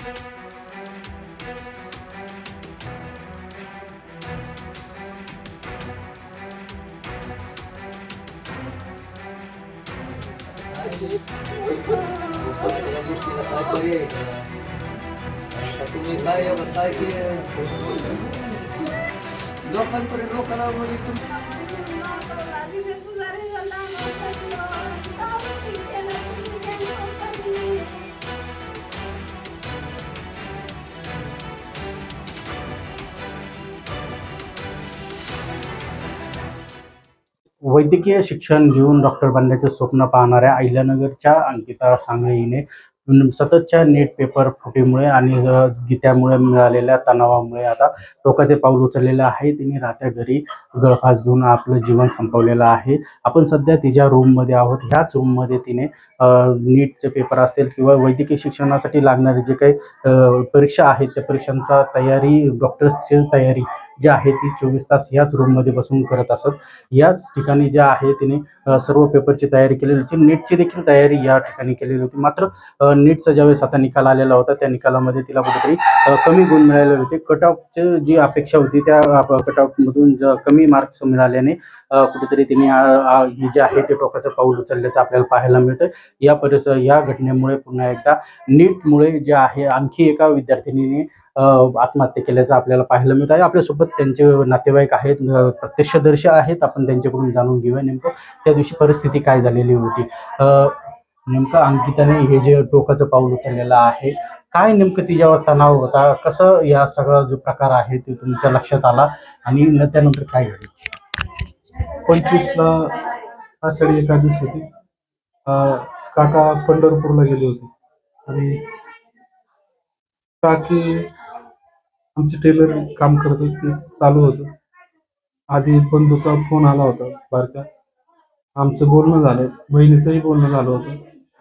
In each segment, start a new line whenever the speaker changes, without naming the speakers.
या गोष्टीला काय पर्याय आहे का? आता तुम्ही काय एवढं काय की लोकांपर्यंत लोकांना म्हणजे
वैद्यकीय शिक्षण घेऊन डॉक्टर बनण्याचे स्वप्न पाहणाऱ्या अहिल्यानगरच्या अंकिता सांगळे हिने सततच्या नेट पेपर फुटीमुळे आणि गीत्यामुळे मिळालेल्या तणावामुळे आता टोकाचे पाऊल उचललेलं आहे. तिने राहत्या घरी गळफास घेऊन आपलं जीवन संपवलेलं आहे. आपण सध्या तिच्या रूममध्ये आहोत. ह्याच रूममध्ये तिने नीटचे पेपर असतील किंवा वैद्यकीय शिक्षणासाठी लागणारे जे काही परीक्षा आहेत त्या परीक्षांचा तयारी, डॉक्टर्सची तयारी जी आहे ती 24 तास ह्याच रूममध्ये बसून करत असत. याच ठिकाणी जे आहे तिने सर्व पेपरची तयारी केलेली होती. नीटची देखील तयारी या ठिकाणी केलेली होती. मात्र नीटचा ज्यावेळेस आता निकाल आलेला होता त्या निकालामध्ये तिला कुठेतरी कमी गुण मिळालेले होते. कट ऑफची जी अपेक्षा होती त्या कट ऑफमधून कमी मार्क्स मिळाल्याने कुठेतरी तिने हे जे आहे ते टोकाचं पाऊल उचलल्याचं आपल्याला पाहायला मिळतं. या घटनेमुळे पुन्हा एकदा नीटमुळे जे आहे आणखी एका विद्यार्थिनीने आत्महत्या केल्याचं आपल्याला पाहायला मिळत आहे. आपल्यासोबत त्यांचे नातेवाईक आहेत, प्रत्यक्षदर्शी आहेत. आपण त्यांच्याकडून जाणून घेऊया नेमकं त्या दिवशी परिस्थिती काय झालेली होती. नेमकं अंकिताने हे जे टोकाचं पाऊल उचललेलं आहे, काय नेमकं तिच्यावर तणाव होता, कसं या सगळा जो प्रकार आहे ते तुमच्या लक्षात आला आणि त्यानंतर काय झालं?
25ला आषाढी एकादशी होती. काका पंढरपूरला गेले होते आणि काकी आमचे टेलर काम करत होते, ते चालू होतं. आधी बंधूचा फोन आला होता बारका. आमचं बोलणं झालं, बहिणीचंही बोलणं झालं होतं.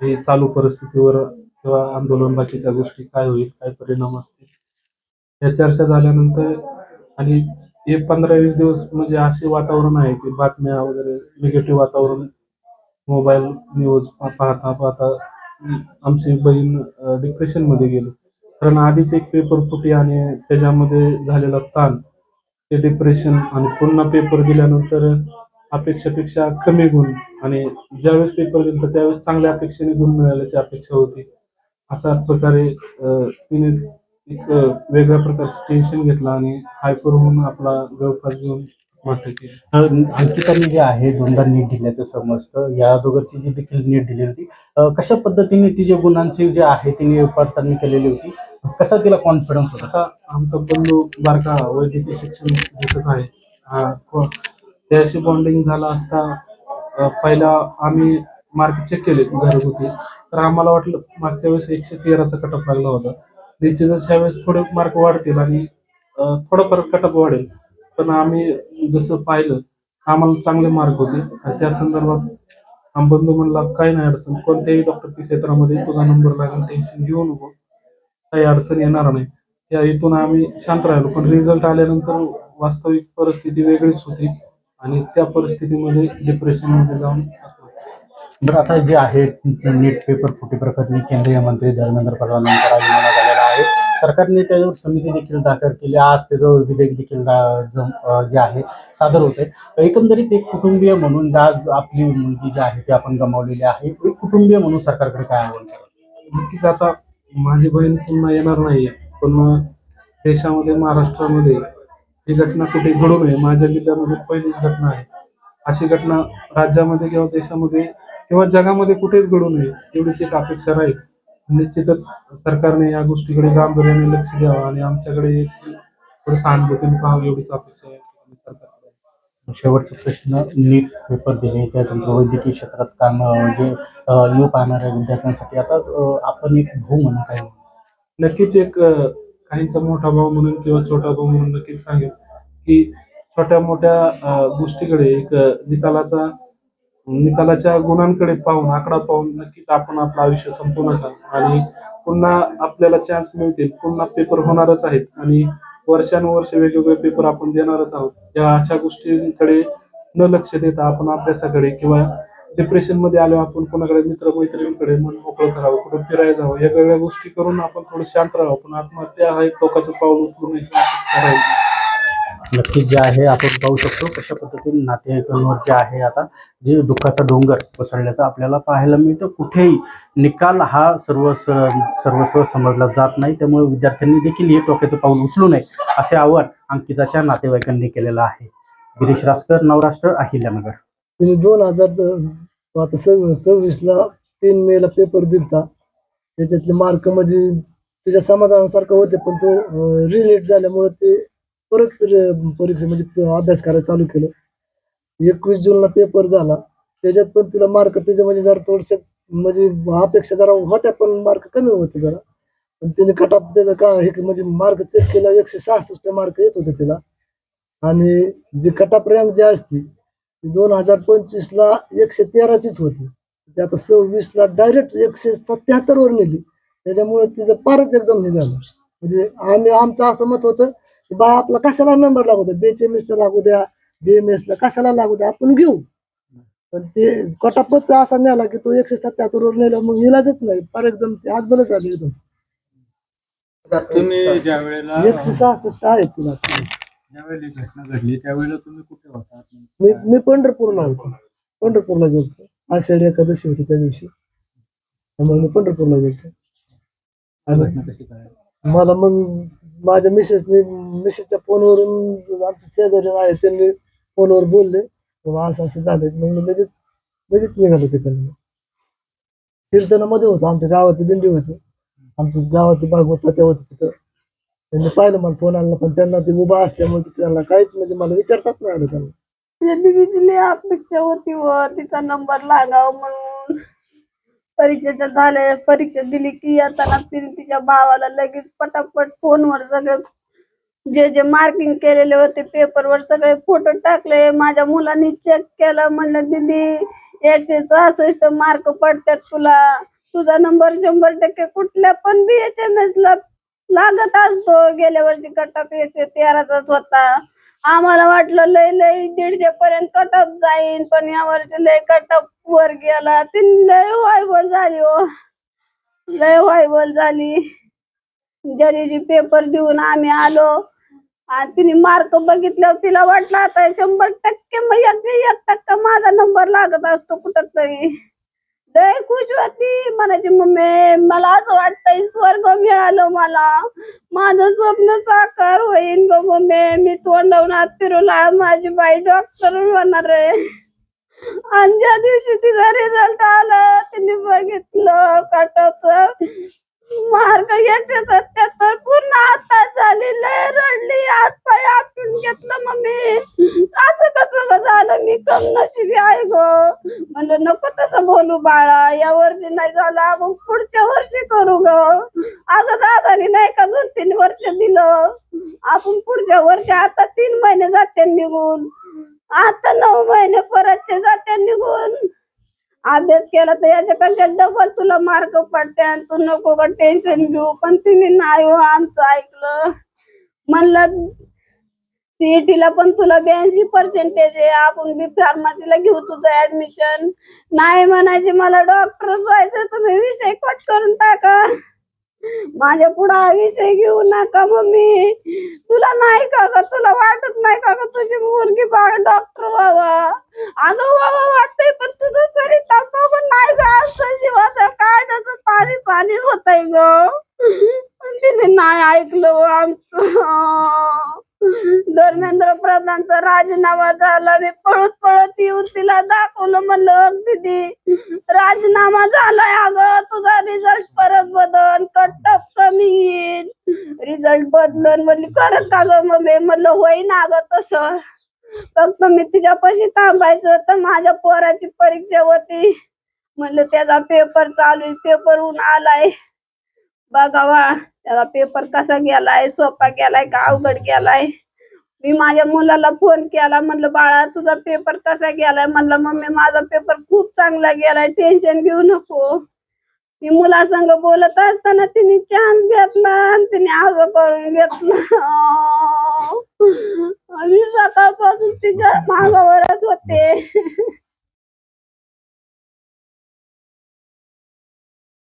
हे चालू परिस्थितीवर किंवा आंदोलन बाकीच्या गोष्टी काय होईल, काय परिणाम असतील या चर्चा झाल्यानंतर आणि हे 15-20 दिवस म्हणजे असे वातावरण आहे की बातम्या वगैरे निगेटिव्ह वातावरण, मोबाईल न्यूज पाहता पाहता आमची बहीण डिप्रेशनमध्ये गेली. कारण आधीच एक पेपर फुटी आणि त्याच्यामध्ये झालेला ताण, ते डिप्रेशन आणि पुन्हा पेपर दिल्यानंतर अपेक्षेपेक्षा कमी गुण आणि ज्यावेळेस पेपर दिला त्यावेळेस चांगल्या अपेक्षेने गुण मिळाल्याची अपेक्षा होती. अशा प्रकारे तिने एक वेगळ्या प्रकारचं टेन्शन घेतलं आणि हायपर होऊन आपला गळफास घेऊन आत्महत्या केली.
अंकिताने जे आहे दोनदा नीट दिल्याचं समजतं. या अगोदरची जी देखील नीट दिली होती, कशा पद्धतीने तिचे गुणांची जे आहे तिने पडताळणी केलेली होती, कसा तिला कॉन्फिडन्स होता?
आता आमचा बंधू बारका वैद्यकीय शिक्षण घेतच आहे. त्याशी बॉन्डिंग झाला असता पहिला आम्ही मार्क चेक केले घरगुती, तर आम्हाला वाटलं मागच्या वेळेस 113चा कटअप लागला होता. निश्चितच ह्यावेळेस थोडे मार्क वाढतील आणि थोडाफार कटअप वाढेल. पण आम्ही जसं पाहिलं आम्हाला चांगले मार्क होते आणि त्या संदर्भात बंधू म्हणला काही नाही अडचण, कोणत्याही डॉक्टरच्या क्षेत्रामध्ये तुझा नंबर लागेल, टेन्शन घेऊ नको, काही अडचण येणार नाही. या इथून आम्ही शांत राहिलो. पण रिझल्ट आल्यानंतर वास्तविक परिस्थिती वेगळीच होती आणि त्या परिस्थितीमध्ये डिप्रेशनमध्ये जाऊन
बरं, आता जे आहे नीट पेपर फुटी प्रकरणी केंद्रीय मंत्री धर्मेंद्र प्रधान यांचा राजीनामा झालेला आहे. सरकारने त्याच्यावर समिती देखील दाखल केली. आज त्याचं विधेयक देखील जे आहे सादर होत आहे. एकंदरीत एक कुटुंबीय म्हणून आज आपली मुलगी जी आहे ती आपण गमावलेली आहे. एक कुटुंबीय म्हणून सरकारकडे काय आव्हान कराल?
नक्कीच आता माझी बहीण पुन्हा येणार नाहीये, पण देशामध्ये महाराष्ट्रामध्ये ही घटना कुठे घडू नये. माझ्या जिल्ह्यामध्ये पहिलीच घटना आहे. अशी घटना राज्यामध्ये किंवा देशामध्ये किंवा जगामध्ये कुठेच घडू नये एवढीच एक अपेक्षा राहील. निश्चितच सरकारने या गोष्टीकडे गांभीर्याने लक्ष द्यावं आणि आमच्याकडे थोडं सहानुभूतीने पाहावं एवढीच अपेक्षा आहे सरकारकडे.
शेवटचा प्रश्न, नीट पेपर दिले त्यानंतर वैद्यकीय क्षेत्रात काम म्हणजे येऊ पाहणाऱ्या विद्यार्थ्यांसाठी आता आपण एक भाऊ म्हणून काय म्हणू?
नक्कीच एक काहींचा मोठा भाऊ म्हणून किंवा छोटा भाऊ म्हणून नक्कीच सांगेल की छोट्या मोठ्या गोष्टीकडे एक निकालाच्या गुणांकडे पाहून, आकडा पाहून नक्कीच आपण आपलं आयुष्य संपवू नका आणि पुन्हा आपल्याला चान्स मिळतील. पुन्हा पेपर होणारच आहेत आणि वर्षानुवर्ष वेगवेगळे पेपर आपण देणारच आहोत. या अशा गोष्टींकडे न लक्ष देता आपण अभ्यासाकडे किंवा डिप्रेशन मध्ये आलो आपण कोणाकडे मित्रमैत्रिणींकडे मन मोकळं करावं, कुठं फिरायला जावं, या वेगळ्या गोष्टी करून आपण थोडं शांत राहावं. पण आत्महत्या हा एक टोकाचं पाऊल उचलून
नक्कीच जे आहे आपण पाहू शकतो कशा पद्धतीने नातेवाईकांवर जे आहे आता जे दुःखाचा डोंगर पसरल्याचा आपल्याला पाहायला मिळतं. कुठेही निकाल हा सर्वस्व समजला जात नाही, त्यामुळे विद्यार्थ्यांनी देखील हे टोकाचं पाऊल उचलू नये असे आवाहन अंकिताच्या नातेवाईकांनी केलेलं आहे. गिरीश रासकर, नवराष्ट्र, अहिल्यानगर.
तिने 2026ला 3 मेला पेपर दिलता. त्याच्यातले मार्क म्हणजे त्याच्या समाधानासारखं होते, पण तो रिलेट झाल्यामुळे ते परत परीक्षा म्हणजे अभ्यास करायला चालू केलं. 21 जूनला पेपर झाला. त्याच्यात पण तिला मार्क त्याचे म्हणजे जरा थोडसे म्हणजे अपेक्षा जरा होत्या, पण मार्क कमी होते जरा. पण तिने कट-ऑफ त्याचं का हे म्हणजे मार्क चेक केला 166 मार्क येत होते तिला. आणि जी कट-ऑफ रँक जी असती 2025ला 113चीच होती. ते आता 26ला डायरेक्ट 177 वर नेली. त्याच्यामुळे तिचं फारच एकदम हे झालं. म्हणजे आमचं असं मत होतं की बा आपला कशाला नंबर लागू द्या, BHMS लागू द्या, BMS ला कशाला लागू द्या, आपण घेऊ. पण ते कट-ऑफच असा नेला की तो 177 वर नेला, मग इलाजच नाही. फार एकदम ते आजबलच आले एकदम.
तुम्ही ज्या वेळेला
166 आहे तिला.
ज्यावेळेला ही घटना घडली त्यावेळेला तुम्ही कुठे होता?
मी पंढरपूरला होतो. पंढरपूरला गेलो. आषाढी एकादशी होती त्या दिवशी, त्यामुळे मी पंढरपूरला गेलो. आणि
घटना कशी काय?
मला मग माझ्या मिसेसच्या फोनवरून आमचे शेजारी आहे त्यांनी फोनवर बोलले बाबा असं असं झालं. मग मी लगेच निघालो तिकडनं. कीर्तनामध्ये होतो, आमच्या गावाची दिंडी होती, आमच्या गावाची भागवत त्या होती तिथं. त्यांनी पाहिलं मला फोन आला, पण त्यांना ते उभा असल्यामुळे त्यांना काहीच म्हणजे मला विचारताच नाही आलं त्यांना.
दीदीची लई अपेक्षा होती व तिचा नंबर लागाव म्हणून. परीक्षेच्या झाल्या, परीक्षा दिली की येताना तिने तिच्या भावाला लगेच पटापट फोनवर सगळे जे जे मार्किंग केलेले होते पेपरवर सगळे फोटो टाकले. माझ्या मुलांनी चेक केलं, म्हणलं दीदी 166 मार्क पडतात तुला, तुझा नंबर 100% कुठल्या पण BHMS ला लागत असतो. गेल्या वर्षी कट-ऑफ 113चाच होता. आम्हाला वाटलं लय 150 पर्यंत कट-ऑफ जाईन, पण या वर्षी लय कट-ऑफ वर गेला. ती लय वायबल झाली हो, लय वायबल झाली. ज्या दिवशी पेपर देऊन आम्ही आलो आणि तिने मार्क बघितल्यावर तिला वाटलं आता 100% मग 1% माझा नंबर लागत असतो कुठं तरी. लय खुश होती, म्हणायची मम्मी मला असं वाटतंय स्वर्ग मिळालं मला, माझं स्वप्न साकार होईन ग मम्मी, मी तोंडावून हात फिरवला, माझी बाई डॉक्टर होणार आहे. आणि ज्या दिवशी तिचा रिझल्ट आला तिने बघितलं कट-ऑफचं मार्क 177 पूर्ण आताच झाली. लय रडली, हात पाय आपटून घेतलं मम्मी, असं कसं झालं, मी कम नशिबी आहे ग. म्हणलं नको तसं बोलू बाळा, या वर्षी नाही झालं आपण पुढच्या वर्षी करू ग. अगं दादानी नाही का 2-3 वर्ष दिलं, आपण पुढच्या वर्षी आता 3 महिने जाते निघून, आता 9 महिने परतचे जाते निघून. अभ्यास केला तर याच्यापेक्षा डबल तुला मार्क पडते, तू नको का टेन्शन घेऊ. पण तिने नाही हो आमचं ऐकलं. म्हणलं CET ला पण तुला 82% आहे, आपण B.Pharmacy घेऊ तुझं ऍडमिशन. नाही म्हणायचे मला डॉक्टरच व्हायचं, तुम्ही विषय कट करून टाका, माझ्या पुढे हा विषय घेऊ नका मम्मी. तुला नाही का ग, तुला वाटत नाही का ग तुझी मुलगी डॉक्टर व्हावा? अगं व्हावं वाटतंय, पण तुझं तरी बघून नाही ग, असं जीवाचं काय त्याचं पाणी पाणी होतंय ग. तिने नाही ऐकलं आमचं. धर्मेंद्र प्रधानचा राजीनामा झाला, मी पळत पळत येऊन तिला दाखवलं, म्हणलं दीदी राजीनामा झालाय, अगं तुझा रिझल्ट परत बदल, कट-ऑफ कमी येईल, रिझल्ट बदलन. म्हणली खरंच का ग मम्मी? म्हणलं होईन अगं तसं, फक्त मी तिच्यापाशी थांबायचं. तर माझ्या पोराची परीक्षा होती, म्हणलं त्याचा पेपर चालू आहे, पेपर होऊन आलाय, बघावा त्याला पेपर कसा गेलाय, सोपा गेलाय का अवघड गेलाय. मी माझ्या मुलाला फोन केला, म्हणलं बाळा तुझा पेपर कसा गेलाय? म्हणलं मम्मी माझा पेपर खूप चांगला गेलाय, टेन्शन घेऊ नको. मी मुलासंग बोलत असताना तिने चान्स घेतला आणि तिने असं करून घेतलं. मी सकाळपासून तिच्या मागावरच होते.